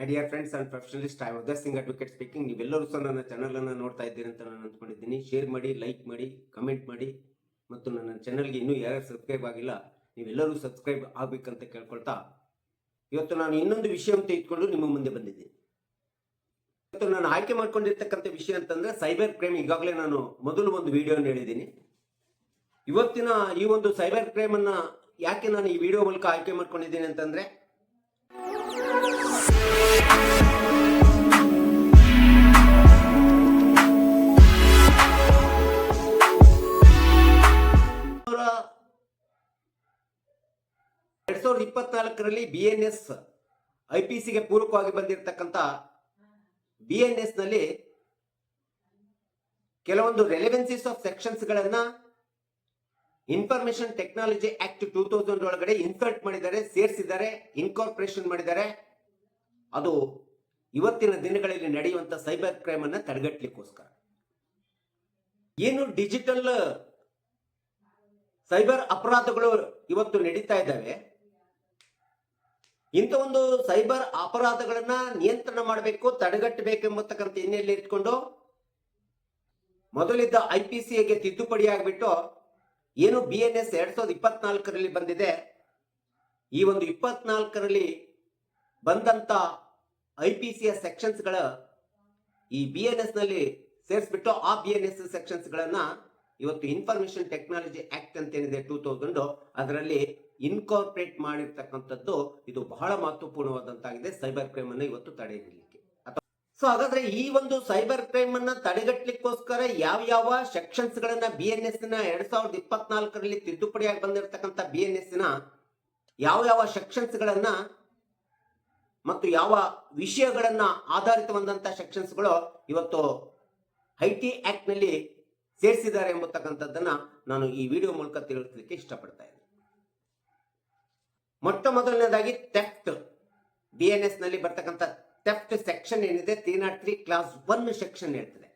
Dear friends and professionalist, I Uday Singh advocate speaking. ನೀವೆಲ್ಲರೂ ಸಹ ನನ್ನ ಚಾನಲನ್ನು ನೋಡ್ತಾ ಇದ್ದೀರಿ ಅಂತ ನಾನು ಅಂದ್ಕೊಂಡಿದ್ದೀನಿ. ಶೇರ್ ಮಾಡಿ, ಲೈಕ್ ಮಾಡಿ, ಕಮೆಂಟ್ ಮಾಡಿ, ಮತ್ತು ನನ್ನ ಚಾನಲ್ಗೆ ಇನ್ನೂ ಯಾರು ಸಬ್ಸ್ಕ್ರೈಬ್ ಆಗಿಲ್ಲ ನೀವೆಲ್ಲರೂ ಸಬ್ಸ್ಕ್ರೈಬ್ ಆಗಬೇಕಂತ ಕೇಳ್ಕೊಳ್ತಾ, ಇವತ್ತು ನಾನು ಇನ್ನೊಂದು ವಿಷಯವನ್ನು ತೆಗೆದುಕೊಂಡು ನಿಮ್ಮ ಮುಂದೆ ಬಂದಿದ್ದೀನಿ. ಇವತ್ತು ನಾನು ಆಯ್ಕೆ ಮಾಡ್ಕೊಂಡಿರ್ತಕ್ಕಂಥ ವಿಷಯ ಅಂತಂದ್ರೆ ಸೈಬರ್ ಕ್ರೈಮ್. ಈಗಾಗಲೇ ನಾನು ಮೊದಲು ಒಂದು ವಿಡಿಯೋನ ಹೇಳಿದ್ದೀನಿ. ಇವತ್ತಿನ ಈ ಒಂದು ಸೈಬರ್ ಕ್ರೈಮ್ ಅನ್ನ ಯಾಕೆ ನಾನು ಈ ವಿಡಿಯೋ ಮೂಲಕ ಆಯ್ಕೆ ಮಾಡ್ಕೊಂಡಿದ್ದೀನಿ ಅಂತಂದ್ರೆ, ಎರಡ್ 2024ರಲ್ಲಿ BNS IPCಗೆ ಪೂರಕವಾಗಿ ಬಂದಿರತಕ್ಕಂಥ BNS ನಲ್ಲಿ ಕೆಲವೊಂದು ರೆಲೆವೆನ್ಸೀಸ್ ಆಫ್ ಸೆಕ್ಷನ್ಸ್ ಗಳನ್ನ ಇನ್ಫಾರ್ಮೇಶನ್ ಟೆಕ್ನಾಲಜಿ ಆಕ್ಟ್ 2000 ಒಳಗಡೆ ಇನ್ಸರ್ಟ್ ಮಾಡಿದ್ದಾರೆ, ಸೇರಿಸಿದ್ದಾರೆ, ಇನ್ಕಾರ್ಪೊರೇಷನ್ ಮಾಡಿದ್ದಾರೆ. ಅದು ಇವತ್ತಿನ ದಿನಗಳಲ್ಲಿ ನಡೆಯುವಂತ ಸೈಬರ್ ಕ್ರೈಮ್ ಅನ್ನ ತಡೆಗಟ್ಟಲಿಕ್ಕೋಸ್ಕರ. ಏನು ಡಿಜಿಟಲ್ ಸೈಬರ್ ಅಪರಾಧಗಳು ಇವತ್ತು ನಡೀತಾ ಇದ್ದಾವೆ, ಇಂಥ ಒಂದು ಸೈಬರ್ ಅಪರಾಧಗಳನ್ನ ನಿಯಂತ್ರಣ ಮಾಡಬೇಕು, ತಡೆಗಟ್ಟಬೇಕೆಂಬತಕ್ಕಂಥ ಹಿನ್ನೆಲೆಯಲ್ಲಿ ಇಟ್ಕೊಂಡು ಮೊದಲಿದ್ದ IPCಗೆ ತಿದ್ದುಪಡಿ ಆಗಿಬಿಟ್ಟು ಏನು BNS 2024ರಲ್ಲಿ ಬಂದಿದೆ, ಈ ಒಂದು 24ರಲ್ಲಿ ಬಂದಂತ IPCಯ ಸೆಕ್ಷನ್ಸ್ ಗಳ ಈ BNS ನಲ್ಲಿ ಸೇರಿಸ್ಬಿಟ್ಟು ಆ BNS ಸೆಕ್ಷನ್ಸ್ ಗಳನ್ನ ಇವತ್ತು ಇನ್ಫಾರ್ಮೇಶನ್ ಟೆಕ್ನಾಲಜಿ ಆಕ್ಟ್ ಅಂತ ಏನಿದೆ 2000 ಅದರಲ್ಲಿ ಇನ್ಕಾರ್ಪೊರೇಟ್ ಮಾಡಿರ್ತಕ್ಕಂಥದ್ದು. ಇದು ಬಹಳ ಮಹತ್ವಪೂರ್ಣವಾದಂತಾಗಿದೆ ಸೈಬರ್ ಕ್ರೈಮ್ ಅನ್ನು ಇವತ್ತು ತಡೆಹಿಡಿಯಲಿಕ್ಕೆ. ಸೊ ಹಾಗಾದ್ರೆ ಈ ಒಂದು ಸೈಬರ್ ಕ್ರೈಮ್ ಅನ್ನ ತಡೆಗಟ್ಟಲಿಕ್ಕೋಸ್ಕರ ಯಾವ ಸೆಕ್ಷನ್ಸ್ ಗಳನ್ನ BNS ನ 2024ರಲ್ಲಿ ತಿದ್ದುಪಡಿಯಾಗಿ ಬಂದಿರತಕ್ಕಂಥ BNS ನ ಯಾವ ಸೆಕ್ಷನ್ಸ್ ಗಳನ್ನ ಮತ್ತು ಯಾವ ವಿಷಯಗಳನ್ನ ಆಧಾರಿತವಾದಂತ ಸೆಕ್ಷನ್ಸ್ ಗಳು ಇವತ್ತು IT ಆಕ್ಟ್ ನಲ್ಲಿ ಸೇರಿಸಿದ್ದಾರೆ ಎಂಬತಕ್ಕಂಥದ್ದನ್ನ ನಾನು ಈ ವಿಡಿಯೋ ಮೂಲಕ ತಿಳಿಸಲಿಕ್ಕೆ ಇಷ್ಟಪಡ್ತಾ ಇದ್ದೀನಿ. ಮೊಟ್ಟ ಮೊದಲನೇದಾಗಿ ಥೆಫ್ಟ್. BNS ನಲ್ಲಿ ಬರ್ತಕ್ಕಂಥ ಥೆಫ್ಟ್ ಸೆಕ್ಷನ್ ಏನಿದೆ 303 ಕ್ಲಾಸ್ 1 ಸೆಕ್ಷನ್ ಹೇಳ್ತದೆ.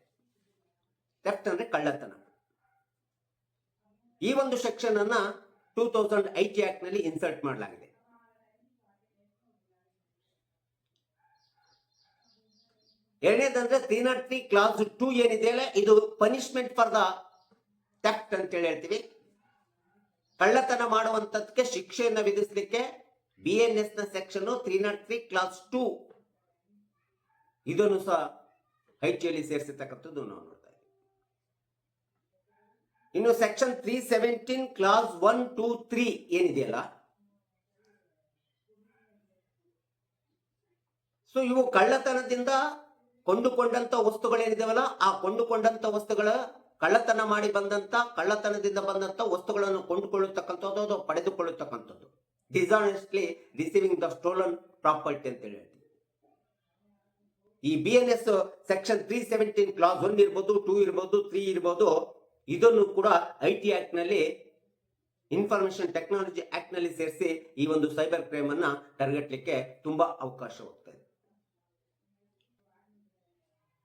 ಥೆಫ್ಟ್ ಅಂದ್ರೆ ಕಳ್ಳತನ. ಈ ಒಂದು ಸೆಕ್ಷನ್ ಅನ್ನ 2000 IT ಆಕ್ಟ್ ನಲ್ಲಿ ಇನ್ಸರ್ಟ್ ಮಾಡಲಾಗಿದೆ. ಎರಡನೇದಂದ್ರೆ 303 ಕ್ಲಾಸ್ 2 ಏನಿದೆಯಲ್ಲ, ಇದು ಪನಿಷ್ಮೆಂಟ್ ಫಾರ್ ದ ಥೆಫ್ಟ್ ಅಂತ ಹೇಳಿ ಹೇಳ್ತೀವಿ. ಕಳ್ಳತನ ಮಾಡುವಂತದಕ್ಕೆ ಶಿಕ್ಷೆಯನ್ನ ವಿಧಿಸಲಿಕ್ಕೆ BNS ನ ಸೆಕ್ಷನ್ 303 ಕ್ಲಾಸ್ 2 ಇದನ್ನು ಸಹ ಐಟಿಯಲ್ಲಿ ಸೇರಿಸಿರ್ತಕ್ಕಂಥದ್ದು ನಾವು ನೋಡ್ತಾ ಇದ್ದೀವಿ. ಇನ್ನು ಸೆಕ್ಷನ್ 317 ಕ್ಲಾಸ್ 1, 2, 3 ಏನಿದೆಯಲ್ಲ, ಸೊ ಇವು ಕಳ್ಳತನದಿಂದ ಕೊಂಡುಕೊಂಡಂತ ವಸ್ತುಗಳೇನಿದಾವಲ್ಲ, ಆ ಕೊಂಡುಕೊಂಡಂತ ವಸ್ತುಗಳ ಕಳ್ಳತನ ಮಾಡಿ ಬಂದಂತ ಕಳ್ಳತನದಿಂದ ಬಂದಂತ ವಸ್ತುಗಳನ್ನು ಕೊಂಡುಕೊಳ್ಳತಕ್ಕಂಥದ್ದು, ಅದು ಪಡೆದುಕೊಳ್ಳತಕ್ಕಂಥದ್ದು. ಡಿಸಾನೆಸ್ಟ್ಲಿ ರಿಸೀವಿಂಗ್ ದ ಸ್ಟೋಲನ್ ಪ್ರಾಪರ್ಟಿ ಅಂತ ಹೇಳಿ ಹೇಳ್ತೀವಿ. ಈ BNS ಸೆಕ್ಷನ್ 317 ಕ್ಲಾಸ್ 1 ಇರ್ಬೋದು, 2 ಇರ್ಬೋದು, 3 ಇರ್ಬೋದು, ಇದನ್ನು ಕೂಡ IT ಆಕ್ಟ್ ನಲ್ಲಿ ಇನ್ಫಾರ್ಮೇಶನ್ ಟೆಕ್ನಾಲಜಿ ಆಕ್ಟ್ ನಲ್ಲಿ ಸೇರಿಸಿ ಈ ಒಂದು ಸೈಬರ್ ಕ್ರೈಮ್ ಅನ್ನ ತಡೆಗಟ್ಟಲಿಕ್ಕೆ ತುಂಬಾ ಅವಕಾಶ ಹೋಗ್ತಾ ಇದೆ.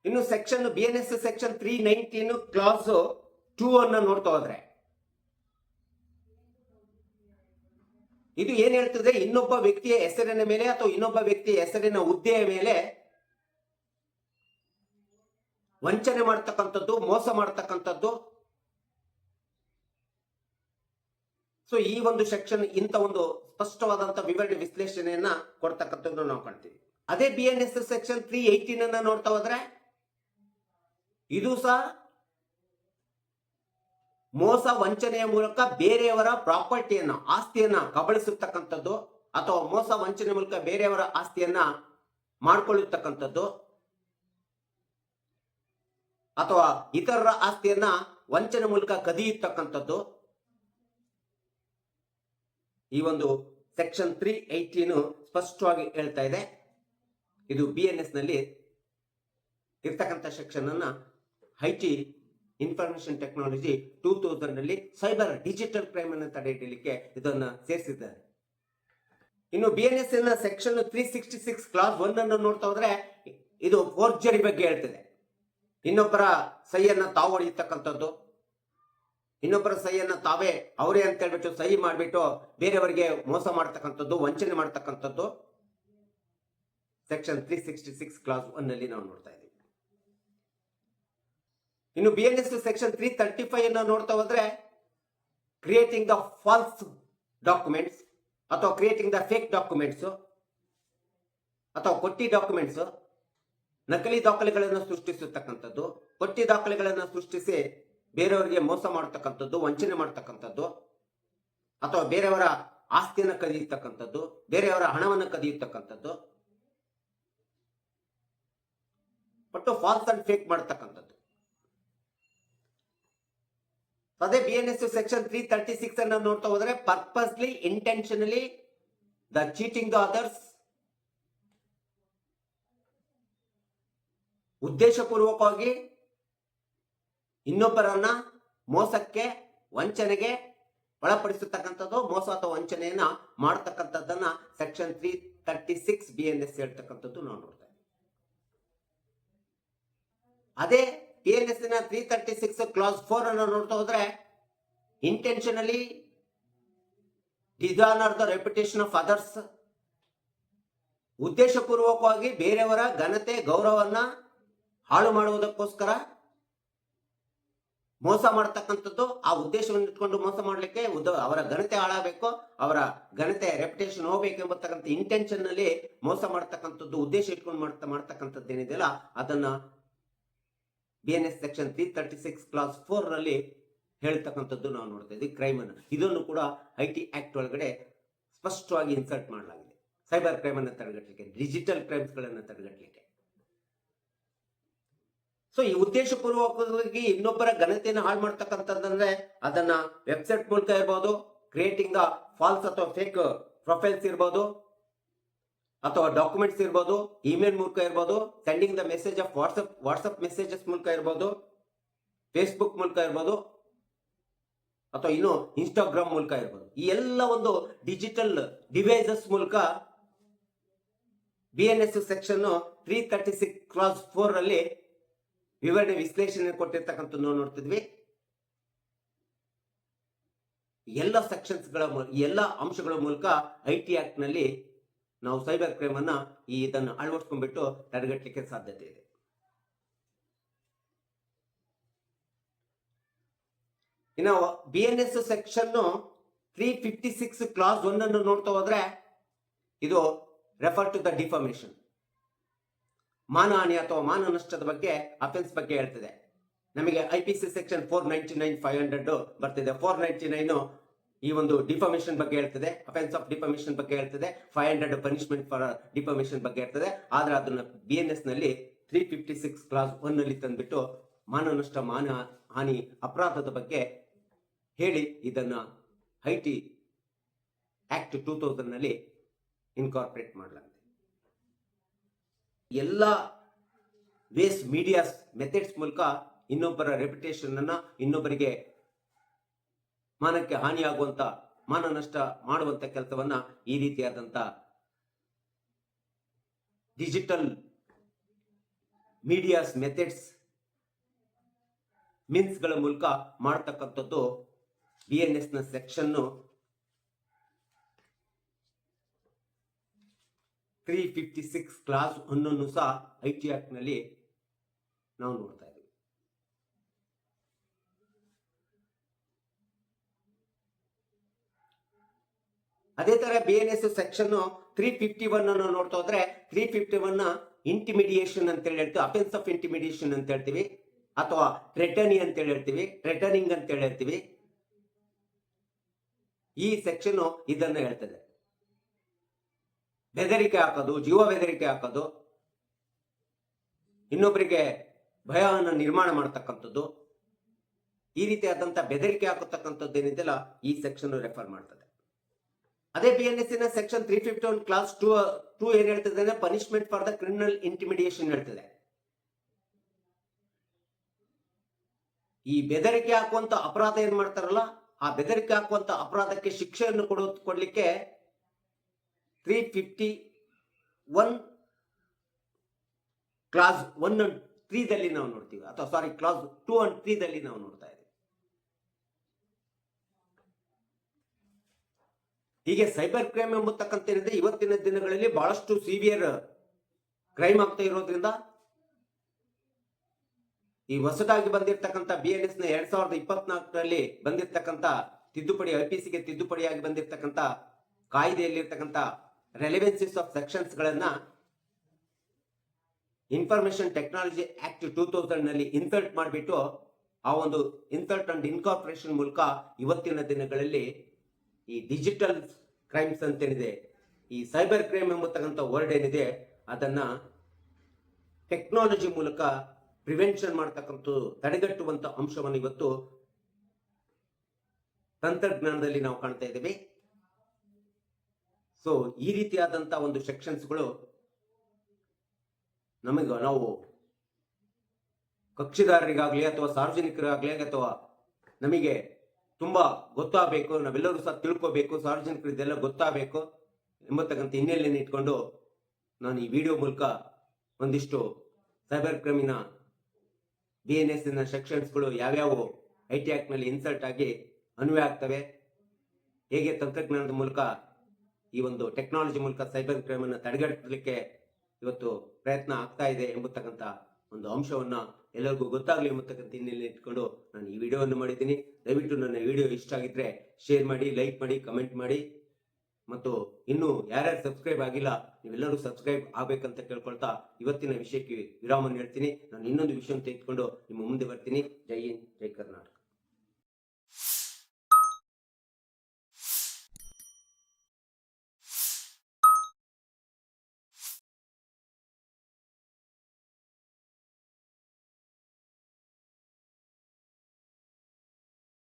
ಇನ್ನು ಸೆಕ್ಷನ್ BNS ಸೆಕ್ಷನ್ 319 ಕ್ಲಾಸ್ 2 ಅನ್ನ ನೋಡ್ತಾ ಹೋದ್ರೆ, ಇದು ಏನ್ ಹೇಳ್ತದೆ, ಇನ್ನೊಬ್ಬ ವ್ಯಕ್ತಿಯ ಹೆಸರಿನ ಮೇಲೆ ಅಥವಾ ಇನ್ನೊಬ್ಬ ವ್ಯಕ್ತಿಯ ಹೆಸರಿನ ಹುದ್ದೆಯ ಮೇಲೆ ವಂಚನೆ ಮಾಡ್ತಕ್ಕಂಥದ್ದು, ಮೋಸ ಮಾಡ್ತಕ್ಕಂಥದ್ದು. ಸೊ ಈ ಒಂದು ಸೆಕ್ಷನ್ ಇಂಥ ಒಂದು ಸ್ಪಷ್ಟವಾದಂತ ವಿವರಣೆ ವಿಶ್ಲೇಷಣೆಯನ್ನ ಕೊಡ್ತಕ್ಕಂಥದ್ದು ನಾವು ಕಾಣ್ತೀವಿ. ಅದೇ BNS ಸೆಕ್ಷನ್ 318 ಅನ್ನ ನೋಡ್ತಾ ಹೋದ್ರೆ, ಇದು ಸಹ ಮೋಸ ವಂಚನೆಯ ಮೂಲಕ ಬೇರೆಯವರ ಪ್ರಾಪರ್ಟಿಯನ್ನ, ಆಸ್ತಿಯನ್ನ ಕಬಳಿಸತಕ್ಕಂಥದ್ದು, ಅಥವಾ ಮೋಸ ವಂಚನೆ ಮೂಲಕ ಬೇರೆಯವರ ಆಸ್ತಿಯನ್ನ ಮಾಡಿಕೊಳ್ಳತಕ್ಕಂಥದ್ದು, ಅಥವಾ ಇತರರ ಆಸ್ತಿಯನ್ನ ವಂಚನೆ ಮೂಲಕ ಕದಿಯತಕ್ಕಂಥದ್ದು. ಈ ಒಂದು ಸೆಕ್ಷನ್ 318 ಸ್ಪಷ್ಟವಾಗಿ ಹೇಳ್ತಾ ಇದೆ. ಇದು BNS ನಲ್ಲಿ ಇರ್ತಕ್ಕಂಥ ಸೆಕ್ಷನ್ ಅನ್ನ IT ಇನ್ಫಾರ್ಮೇಶನ್ ಟೆಕ್ನಾಲಜಿ 2000 ನಲ್ಲಿ ಸೈಬರ್ ಡಿಜಿಟಲ್ ಕ್ರೈಮ್ ಅನ್ನು ತಡೆ ಹಿಡಿಯಲಿಕ್ಕೆ ಇದನ್ನ ಸೇರಿಸಿದ್ದಾರೆ. ಇನ್ನು BNS ನ ಸೆಕ್ಷನ್ 366 ಕ್ಲಾಸ್ 1 ಅನ್ನು ನೋಡ್ತಾ ಹೋದ್ರೆ, ಇದು ಫೋರ್ಜರಿ ಬಗ್ಗೆ ಹೇಳ್ತದೆ. ಇನ್ನೊಬ್ಬರ ಸಹಿಯನ್ನ ತಾವು ಹೊಡೆಯತಕ್ಕಂಥದ್ದು, ಇನ್ನೊಬ್ಬರ ಸಹಿಯನ್ನ ತಾವೇ ಅವರೇ ಅಂತ ಹೇಳ್ಬಿಟ್ಟು ಸಹಿ ಮಾಡಿಬಿಟ್ಟು ಬೇರೆಯವರಿಗೆ ಮೋಸ ಮಾಡ್ತಕ್ಕಂಥದ್ದು, ವಂಚನೆ ಮಾಡ್ತಕ್ಕಂಥದ್ದು. ಸೆಕ್ಷನ್ 366 ಕ್ಲಾಸ್ 1 ನಲ್ಲಿ ನಾವು ನೋಡ್ತಾ ಇದ್ದೀವಿ. ಇನ್ನು BNS ಸೆಕ್ಷನ್ 335 ಅನ್ನು ನೋಡ್ತಾ ಹೋದ್ರೆ ಕ್ರಿಯೇಟಿಂಗ್ ದ ಫಾಲ್ಸ್ ಡಾಕ್ಯುಮೆಂಟ್ಸ್ ಅಥವಾ ಕ್ರಿಯೇಟಿಂಗ್ ದ ಫೇಕ್ ಡಾಕ್ಯುಮೆಂಟ್ಸ್ ಅಥವಾ ಕೊಟ್ಟಿ ಡಾಕ್ಯುಮೆಂಟ್ಸ್, ನಕಲಿ ದಾಖಲೆಗಳನ್ನು ಸೃಷ್ಟಿಸತಕ್ಕಂಥದ್ದು, ಕೊಟ್ಟಿ ದಾಖಲೆಗಳನ್ನು ಸೃಷ್ಟಿಸಿ ಬೇರೆಯವರಿಗೆ ಮೋಸ ಮಾಡತಕ್ಕಂಥದ್ದು, ವಂಚನೆ ಮಾಡತಕ್ಕಂಥದ್ದು, ಅಥವಾ ಬೇರೆಯವರ ಆಸ್ತಿಯನ್ನು ಕದಿಯತಕ್ಕಂಥದ್ದು, ಬೇರೆಯವರ ಹಣವನ್ನು ಕದಿಯತಕ್ಕಂಥದ್ದು, ಒಟ್ಟು ಫಾಲ್ಸ್ ಅಂಡ್ ಫೇಕ್ ಮಾಡತಕ್ಕಂಥದ್ದು. ಅದೇ BNS ಸೆಕ್ಷನ್ 336 ಅನ್ನು ನೋಡ್ತಾ ಹೋದ್ರೆ purposely intentionally the cheating the others, ಉದ್ದೇಶಪೂರ್ವಕವಾಗಿ ಇನ್ನೊಬ್ಬರನ್ನ ಮೋಸಕ್ಕೆ ವಂಚನೆಗೆ ಒಳಪಡಿಸತಕ್ಕಂಥದ್ದು, ಮೋಸ ಅಥವಾ ವಂಚನೆಯನ್ನ ಮಾಡತಕ್ಕಂಥದ್ದನ್ನ ಸೆಕ್ಷನ್ 336 BNS ಹೇಳ್ತಕ್ಕಂಥದ್ದು ನಾವು ನೋಡ್ತಾ ಇದ್ದೀವಿ. ಅದೇ BNS 336 ಕ್ಲಾಸ್ 4 ಅನ್ನು ನೋಡ್ತಾ ಹೋದ್ರೆ intentionally dishonour the reputation of others, ಉದ್ದೇಶಪೂರ್ವಕವಾಗಿ ಬೇರೆಯವರ ಘನತೆ ಗೌರವವನ್ನ ಹಾಳು ಮಾಡುವುದಕ್ಕೋಸ್ಕರ ಮೋಸ ಮಾಡತಕ್ಕಂಥದ್ದು. ಆ ಉದ್ದೇಶವನ್ನು ಇಟ್ಕೊಂಡು ಮೋಸ ಮಾಡಲಿಕ್ಕೆ ಅವರ ಘನತೆ ಹಾಳಾಗಬೇಕು, ಅವರ ಘನತೆ ರೆಪ್ಯುಟೇಷನ್ ಹೋಗ್ಬೇಕು ಎಂಬತಕ್ಕಂಥ ಇಂಟೆನ್ಷನ್ ನಲ್ಲಿ ಮೋಸ ಮಾಡತಕ್ಕಂಥದ್ದು, ಉದ್ದೇಶ ಇಟ್ಕೊಂಡು ಮಾಡ್ತಕ್ಕಂಥದ್ದು ಏನಿದೆಯಲ್ಲ ಅದನ್ನ BNS ಸೆಕ್ಷನ್ 336 ಕ್ಲಾಸ್ 4 ನಲ್ಲಿ ಹೇಳ್ತಕ್ಕಂಥದ್ದು ನಾವು ನೋಡ್ತಾ ಇದ್ದೀವಿ. ಕ್ರೈಮ್ ಅನ್ನು ಇದನ್ನು ಕೂಡ IT ಆಕ್ಟ್ ಒಳಗಡೆ ಸ್ಪಷ್ಟವಾಗಿ ಇನ್ಸರ್ಟ್ ಮಾಡಲಾಗಿದೆ. ಸೈಬರ್ ಕ್ರೈಮ್ ಅನ್ನು ತಡೆಗಟ್ಟಲಿಕ್ಕೆ, ಡಿಜಿಟಲ್ ಕ್ರೈಮ್ಸ್ ಗಳನ್ನು ತಡೆಗಟ್ಟಲಿಕ್ಕೆ. ಸೊ ಈ ಉದ್ದೇಶಪೂರ್ವಕವಾಗಿ ಇನ್ನೊಬ್ಬರ ಘನತೆಯನ್ನು ಹಾಳು ಮಾಡ್ತಕ್ಕಂಥದ್ದಂದ್ರೆ ಅದನ್ನ ವೆಬ್ಸೈಟ್ ಮೂಲಕ ಇರ್ಬೋದು, ಕ್ರಿಯೇಟಿಂಗ್ ದ ಫಾಲ್ಸ್ ಅಥವಾ ಫೇಕ್ ಪ್ರೊಫೈಲ್ಸ್ ಇರ್ಬೋದು, ಅಥವಾ ಡಾಕ್ಯುಮೆಂಟ್ಸ್ ಇರ್ಬೋದು, ಇಮೇಲ್ ಮೂಲಕ ಇರ್ಬೋದು, sending the message of WhatsApp messages ಮೂಲಕ ಇರ್ಬೋದು, ಫೇಸ್ಬುಕ್ ಮೂಲಕ ಇರ್ಬೋದು, ಅಥವಾ ಇನ್ನು ಇನ್ಸ್ಟಾಗ್ರಾಮ್ ಮೂಲಕ ಇರ್ಬೋದು. ಈ ಎಲ್ಲ ಒಂದು ಡಿಜಿಟಲ್ ಡಿವೈಸಸ್ ಮೂಲಕ BNS ಸೆಕ್ಷನ್ 336 ಕ್ಲಾಸ್ 4 ರಲ್ಲಿ ವಿವರಣೆ ವಿಶ್ಲೇಷಣೆ ಕೊಟ್ಟಿರ್ತಕ್ಕಂಥದ್ದು ನಾವು ನೋಡ್ತಿದ್ವಿ. ಎಲ್ಲ ಸೆಕ್ಷನ್ಸ್ಗಳ ಎಲ್ಲ ಅಂಶಗಳ ಮೂಲಕ IT ಆಕ್ಟ್ ನಲ್ಲಿ ನಾವು ಸೈಬರ್ ಕ್ರೈಮ್ ಅನ್ನ ಇದನ್ನು ಅಳವಡಿಸ್ಕೊಂಡ್ಬಿಟ್ಟು ತಡೆಗಟ್ಟಲಿಕ್ಕೆ ಸಾಧ್ಯತೆ ಇದೆ. ಇನ್ನು BNS ಸೆಕ್ಷನ್ 356 ಕ್ಲಾಸ್ 1 ಅನ್ನು ನೋಡ್ತಾ ಹೋದ್ರೆ ಇದು ರೆಫರ್ ಟು ದ ಡಿಫಾಮೇಷನ್, ಮಾನಹಾನಿ ಅಥವಾ ಮಾನ ನಷ್ಟದ ಬಗ್ಗೆ, ಅಫೆನ್ಸ್ ಬಗ್ಗೆ ಹೇಳ್ತಿದೆ. ನಮಗೆ IPC ಸೆಕ್ಷನ್ 499 500 ಬರ್ತಿದೆ. 499 ಈ ಒಂದು ಡಿಫಾಮೇಷನ್ ಬಗ್ಗೆ ಹೇಳ್ತದೆ, ಅಫೆನ್ಸ್ ಆಫ್ ಡಿಫಾಮೇಷನ್ ಬಗ್ಗೆ ಹೇಳ್ತದೆ, 500 ಪನಿಷ್ಮೆಂಟ್ ಫಾರ್ ಡಿಫಾಮೇಷನ್ ಬಗ್ಗೆ ಹೇಳ್ತದೆ. ಆದ್ರೆ ಅದನ್ನ BNS ನಲ್ಲಿ 356 ಕ್ಲಾಸ್ 1 ನಲ್ಲಿ ತಂದ್ಬಿಟ್ಟು ಮಾನ ನಷ್ಟ, ಮಾನ ಹಾನಿ ಅಪರಾಧದ ಬಗ್ಗೆ ಹೇಳಿ ಇದನ್ನ IT ಆಕ್ಟ್ 2000 ನಲ್ಲಿ ಇನ್ಕಾರ್ಪೊರೇಟ್ ಮಾಡಲಾಗಿದೆ. ಎಲ್ಲ ವೇಸ್ ಮೀಡಿಯಾಸ್ ಮೆಥಡ್ಸ್ ಮೂಲಕ ಇನ್ನೊಬ್ಬರ ರೆಪ್ಯುಟೇಷನ್ ಅನ್ನ, ಇನ್ನೊಬ್ಬರಿಗೆ ಮಾನಕ್ಕೆ ಹಾನಿಯಾಗುವಂತ, ಮಾನ ನಷ್ಟ ಮಾಡುವಂತ ಕೆಲಸವನ್ನ ಈ ರೀತಿಯಾದಂತ ಡಿಜಿಟಲ್ ಮೀಡಿಯಾಸ್ ಮೆಥಡ್ಸ್ ಮೀನ್ಸ್ ಗಳ ಮೂಲಕ ಮಾಡತಕ್ಕಂಥದ್ದು BNS ನ ಸೆಕ್ಷನ್ 356 ಕ್ಲಾಸ್ 1 ಅನ್ನು ಸಹ IT ಆಕ್ಟ್ ನಲ್ಲಿ ನಾವು ನೋಡ್ತಾ ಇದ್ದೀವಿ. ಅದೇ ತರ BNS ಸೆಕ್ಷನ್ 351 ಅನ್ನು ನೋಡ್ತಾ ಹೋದ್ರೆ 351 ಇಂಟಿಮಿಡಿಯೇಷನ್ ಅಂತ ಹೇಳಿ ಹೇಳ್ತೀವಿ, ಅಫೆನ್ಸ್ ಆಫ್ ಇಂಟಿಮಿಡಿಯೇಷನ್ ಅಂತ ಹೇಳ್ತೀವಿ, ಅಥವಾ ಥ್ರೆಟನಿ ಅಂತ ಹೇಳಿ ಹೇಳ್ತೀವಿ, ಥ್ರೆಟನಿಂಗ್ ಅಂತ ಹೇಳಿ ಹೇಳ್ತೀವಿ. ಈ ಸೆಕ್ಷನ್ ಇದನ್ನ ಹೇಳ್ತದೆ. ಬೆದರಿಕೆ ಹಾಕೋದು, ಜೀವ ಬೆದರಿಕೆ ಹಾಕೋದು, ಇನ್ನೊಬ್ಬರಿಗೆ ಭಯವನ್ನು ನಿರ್ಮಾಣ ಮಾಡತಕ್ಕಂಥದ್ದು, ಈ ರೀತಿಯಾದಂತಹ ಬೆದರಿಕೆ ಹಾಕತಕ್ಕಂಥದ್ದು ಏನಿದೆಯಲ್ಲ ಈ ಸೆಕ್ಷನ್ ರೆಫರ್ ಮಾಡ್ತದೆ. ಅದೇ BNS ನ ಸೆಕ್ಷನ್ 351 ಕ್ಲಾಸ್ 2 ಏನ್ ಹೇಳ್ತದೆ, ಪನಿಷ್ಮೆಂಟ್ ಫಾರ್ ದ ಕ್ರಿಮಿನಲ್ ಇಂಟಿಮಿಡಿಯೇಷನ್ ಹೇಳ್ತದೆ. ಈ ಬೆದರಿಕೆ ಹಾಕುವಂತ ಅಪರಾಧ ಏನ್ ಮಾಡ್ತಾರಲ್ಲ, ಆ ಬೆದರಿಕೆ ಹಾಕುವಂತ ಅಪರಾಧಕ್ಕೆ ಶಿಕ್ಷೆಯನ್ನು ಕೊಡ್ಲಿಕ್ಕೆ 351 ಕ್ಲಾಸ್ 1 and 3 ದಲ್ಲಿ ನಾವು ನೋಡ್ತೀವಿ, ಅಥವಾ ಸಾರಿ ಕ್ಲಾಸ್ 2 and 3 ದಲ್ಲಿ ನಾವು ನೋಡ್ತಾ ಇದ್ದೀವಿ. ಹೀಗೆ ಸೈಬರ್ ಕ್ರೈಮ್ ಎಂಬತಕ್ಕಂತ ಏನಿದೆ ಇವತ್ತಿನ ದಿನಗಳಲ್ಲಿ ಬಹಳಷ್ಟು ಸಿವಿಯರ್ ಕ್ರೈಮ್ ಆಗ್ತಾ ಇರೋದ್ರಿಂದ ಈ ಹೊಸದಾಗಿ ಬಂದಿರತಕ್ಕಂಥ BNS ನ 2024ರಲ್ಲಿ ಬಂದಿರತಕ್ಕಂಥ ತಿದ್ದುಪಡಿ IPCಗೆ ತಿದ್ದುಪಡಿಯಾಗಿ ಬಂದಿರತಕ್ಕಂಥ ಕಾಯ್ದೆಯಲ್ಲಿರ್ತಕ್ಕಂಥ ರೆಲೆವೆನ್ಸಿಸ್ ಆಫ್ ಸೆಕ್ಷನ್ಸ್ ಗಳನ್ನ ಇನ್ಫಾರ್ಮೇಶನ್ ಟೆಕ್ನಾಲಜಿ ಆಕ್ಟ್ 2000 ನಲ್ಲಿ ಇನ್ಸರ್ಟ್ ಮಾಡಿಬಿಟ್ಟು ಆ ಒಂದು ಇನ್ಸರ್ಟ್ ಅಂಡ್ ಇನ್ಕಾರ್ಪೊರೇಷನ್ ಮೂಲಕ ಇವತ್ತಿನ ದಿನಗಳಲ್ಲಿ ಈ ಡಿಜಿಟಲ್ ಕ್ರೈಮ್ಸ್ ಅಂತೇನಿದೆ, ಈ ಸೈಬರ್ ಕ್ರೈಮ್ ಎಂಬತಕ್ಕಂಥ ವರ್ಡ್ ಏನಿದೆ ಅದನ್ನ ಟೆಕ್ನಾಲಜಿ ಮೂಲಕ ಪ್ರಿವೆನ್ಷನ್ ಮಾಡ್ತಕ್ಕಂಥ ತಡೆಗಟ್ಟುವಂತ ಅಂಶವನ್ನು ಇವತ್ತು ತಂತ್ರಜ್ಞಾನದಲ್ಲಿ ನಾವು ಕಾಣ್ತಾ ಇದ್ದೇವೆ. ಸೊ ಈ ರೀತಿಯಾದಂತ ಒಂದು ಸೆಕ್ಷನ್ಸ್ಗಳು ನಾವು ಕಕ್ಷಿದಾರರಿಗಾಗ್ಲಿ ಅಥವಾ ಸಾರ್ವಜನಿಕರಿಗಾಗ್ಲಿ ಅಥವಾ ನಮಗೆ ತುಂಬಾ ಗೊತ್ತಾಗಬೇಕು, ನಾವೆಲ್ಲರೂ ಸಹ ತಿಳ್ಕೋಬೇಕು, ಸಾರ್ವಜನಿಕರು ಇದೆಲ್ಲ ಗೊತ್ತಾಗಬೇಕು ಎಂಬತಕ್ಕಂಥ ಹಿನ್ನೆಲೆಯನ್ನು ಇಟ್ಕೊಂಡು ನಾನು ಈ ವಿಡಿಯೋ ಮೂಲಕ ಒಂದಿಷ್ಟು ಸೈಬರ್ ಕ್ರೈಮಿನ BNS ನ ಸೆಕ್ಷನ್ಸ್ಗಳು ಯಾವ್ಯಾವ IT ಆಕ್ಟ್ ನಲ್ಲಿ ಇನ್ಸರ್ಟ್ ಆಗಿ ಅನ್ವಯ ಆಗ್ತವೆ, ಹೇಗೆ ತಂತ್ರಜ್ಞಾನದ ಮೂಲಕ ಈ ಒಂದು ಟೆಕ್ನಾಲಜಿ ಮೂಲಕ ಸೈಬರ್ ಕ್ರೈಮ್ ಅನ್ನು ತಡೆಗಟ್ಟಲಿಕ್ಕೆ ಇವತ್ತು ಪ್ರಯತ್ನ ಆಗ್ತಾ ಇದೆ ಎಂಬತಕ್ಕಂಥ ಒಂದು ಅಂಶವನ್ನ ಎಲ್ಲರಿಗೂ ಗೊತ್ತಾಗ್ಲಿ ಎಂಬತಕ್ಕಂಥ ಹಿನ್ನೆಲೆ ಇಟ್ಕೊಂಡು ನಾನು ಈ ವಿಡಿಯೋವನ್ನು ಮಾಡಿದ್ದೀನಿ. ದಯವಿಟ್ಟು ನನ್ನ ವಿಡಿಯೋ ಇಷ್ಟ ಆಗಿದ್ರೆ ಶೇರ್ ಮಾಡಿ, ಲೈಕ್ ಮಾಡಿ, ಕಮೆಂಟ್ ಮಾಡಿ, ಮತ್ತು ಇನ್ನು ಯಾರ್ಯಾರು ಸಬ್ಸ್ಕ್ರೈಬ್ ಆಗಿಲ್ಲ ನೀವೆಲ್ಲರೂ ಸಬ್ಸ್ಕ್ರೈಬ್ ಆಗ್ಬೇಕಂತ ಕೇಳ್ಕೊಳ್ತಾ ಇವತ್ತಿನ ವಿಷಯಕ್ಕೆ ವಿರಾಮ ಹೇಳ್ತೀನಿ. ನಾನು ಇನ್ನೊಂದು ವಿಷಯ ತೆಗೆದುಕೊಂಡು ನಿಮ್ಮ ಮುಂದೆ ಬರ್ತೀನಿ. ಜೈ ಹಿಂದ್, ಜೈ ಕರ್ನಾಟಕ.